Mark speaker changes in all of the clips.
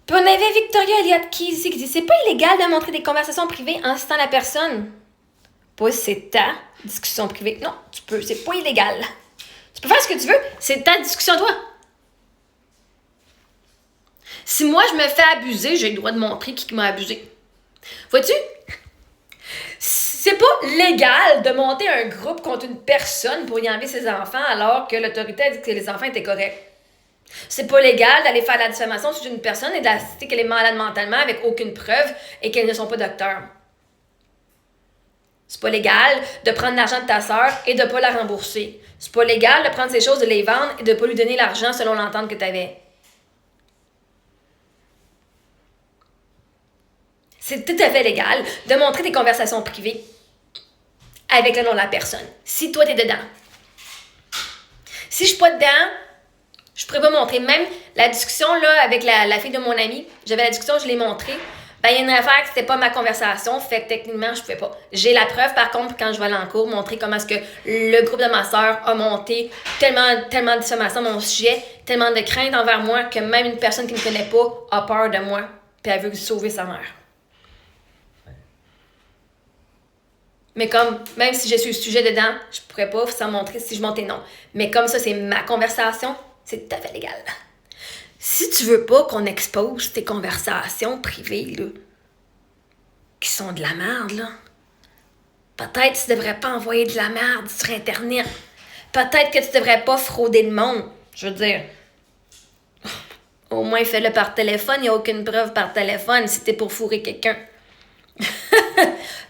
Speaker 1: Puis on avait Victoria Elliott Keys qui dit « C'est pas illégal de montrer des conversations privées en citant la personne. » Pas c'est ta discussion privée. Non, tu peux, c'est pas illégal. Tu peux faire ce que tu veux, c'est ta discussion toi. Si moi je me fais abuser, j'ai le droit de montrer qui m'a abusé. Vois-tu? C'est pas légal de monter un groupe contre une personne pour y enlever ses enfants alors que l'autorité a dit que les enfants étaient corrects. C'est pas légal d'aller faire la diffamation sur une personne et d'assister qu'elle est malade mentalement avec aucune preuve et qu'elles ne sont pas docteurs. C'est pas légal de prendre l'argent de ta sœur et de pas la rembourser. C'est pas légal de prendre ses choses, de les vendre et de pas lui donner l'argent selon l'entente que tu avais. C'est tout à fait légal de montrer des conversations privées avec le nom de la personne. Si toi, t'es dedans. Si je suis pas dedans, je pourrais pas montrer. Même la discussion là avec la fille de mon ami, j'avais la discussion, je l'ai montrée. Ben, il y a une affaire que c'était pas ma conversation, fait que techniquement, je pouvais pas. J'ai la preuve, par contre, quand je vais aller en cours, montrer comment est-ce que le groupe de ma sœur a monté tellement de diffamation à mon sujet, tellement de crainte envers moi que même une personne qui me connaît pas a peur de moi, puis elle veut sauver sa mère. Mais comme, même si je suis le sujet dedans, je pourrais pas sans montrer si je montais non. Mais comme ça, c'est ma conversation, c'est tout à fait légal. Si tu veux pas qu'on expose tes conversations privées, là, qui sont de la merde, là, peut-être que tu devrais pas envoyer de la merde sur Internet. Peut-être que tu devrais pas frauder le monde. Je veux dire, au moins fais-le par téléphone, il n'y a aucune preuve par téléphone si t'es pour fourrer quelqu'un.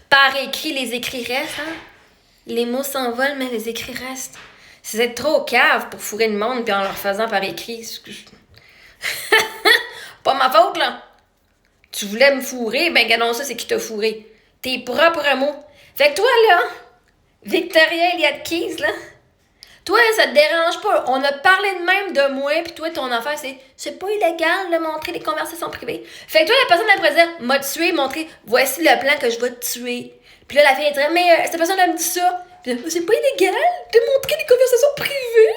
Speaker 1: Par écrit, les écrits restent, hein? Les mots s'envolent, mais les écrits restent. C'est trop cave pour fourrer le monde puis en leur faisant par écrit. Pas ma faute, là. Tu voulais me fourrer, ben gadon ça, c'est qui t'a fourré. Tes propres mots. Fait que toi, là, Victoria Elliott Keys, là, toi, ça te dérange pas. On a parlé de même de moi, puis toi, ton affaire, c'est pas illégal de montrer les conversations privées. Fait que toi, la personne, elle pourrait dire, m'a tué, montrer, voici le plan que je vais te tuer. Puis là, la fille, elle dirait, mais cette personne, elle me dit ça. Puis là, c'est pas illégal de montrer des conversations privées.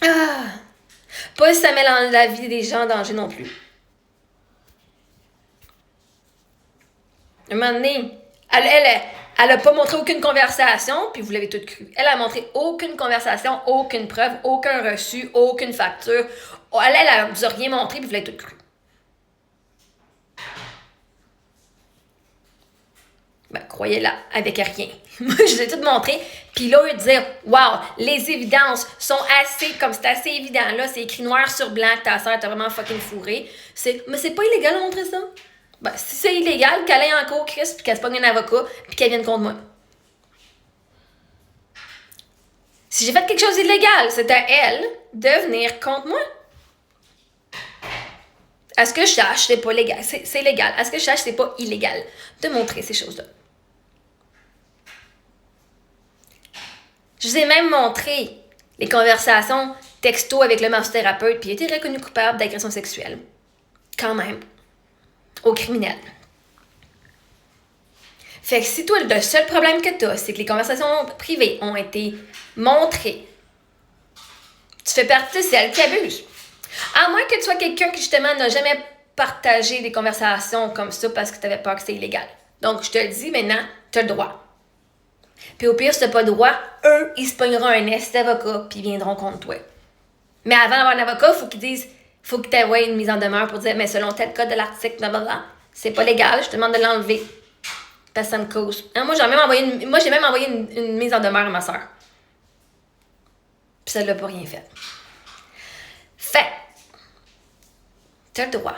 Speaker 1: Ah. Pas si ça met la vie des gens en danger non plus. Un moment donné, elle a pas montré aucune conversation, puis vous l'avez tout cru. Elle a montré aucune conversation, aucune preuve, aucun reçu, aucune facture. Elle vous a rien montré, puis vous l'avez tout cru. Ben, croyez-la, avec rien. Moi, je vous ai tout montré, puis là, dire, wow, les évidences sont assez, comme c'est assez évident, là, c'est écrit noir sur blanc que ta sœur t'a vraiment fucking fourré. Mais c'est pas illégal de montrer ça. Ben, si c'est illégal, qu'elle aille en cours, Chris, puis qu'elle se pogne un avocat, puis qu'elle vienne contre moi. Si j'ai fait quelque chose d'illégal, c'est à elle de venir contre moi. À ce que je sache, c'est pas légal. C'est légal. À ce que je sache, c'est pas illégal de montrer ces choses-là. Je vous ai même montré les conversations texto avec le massothérapeute, puis il a été reconnu coupable d'agression sexuelle. Quand même. Au criminel. Fait que si toi, le seul problème que tu as, c'est que les conversations privées ont été montrées, tu fais partie de celles qui abusent. À moins que tu sois quelqu'un qui, justement, n'a jamais partagé des conversations comme ça parce que tu avais peur que c'est illégal. Donc, je te le dis maintenant, tu as le droit. Puis au pire, si tu n'as pas le droit, eux, ils se pogneront un esti d'avocat puis ils viendront contre toi. Mais avant d'avoir un avocat, il faut qu'ils disent, faut que tu aies une mise en demeure pour dire, mais selon tel code de l'article, blablabla, c'est pas légal, je te demande de l'enlever. Parce que ça me cause. Hein, moi, j'ai même envoyé une mise en demeure à ma soeur. Puis ça l'a pas rien fait. Fait, tu as le droit